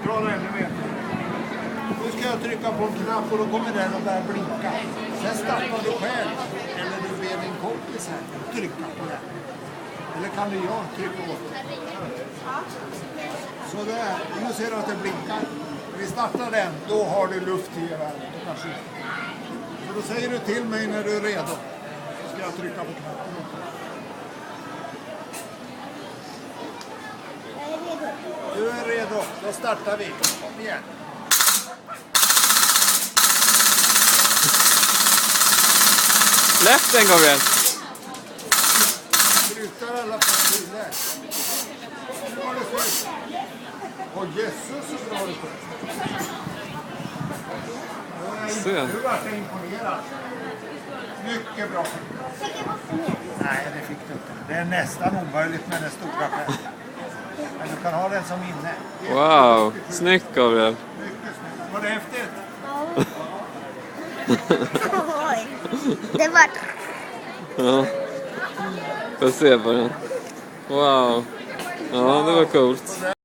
högtalare ännu mer. Nu ska jag trycka på en knapp och då kommer den att börja blinka. Sen startar du själv. Eller du ber din kompis här trycka på den. Eller kan du jag trycka på den? Så där, nu ser du att det blinkar. Vi startar den, då har du luft i maskinen. Så då säger du till mig när du är redo. Så ska jag trycka på knappen. Du är redo, då startar vi. Kom igen. Släpp den, Gabriel. Slutar alla partier. Nu har det slut. Åh Jesus, så bra det Se. Du var så imponerad. Mycket bra. Nej, det fick du inte. Det är nästan omöjligt med den stora själv. Men du kan ha den som inne. Wow, snyggt, Gabriel. Mycket snyggt. Var det häftigt? Oj, det var... Ja. Får se på den. Wow. Ja, det var coolt.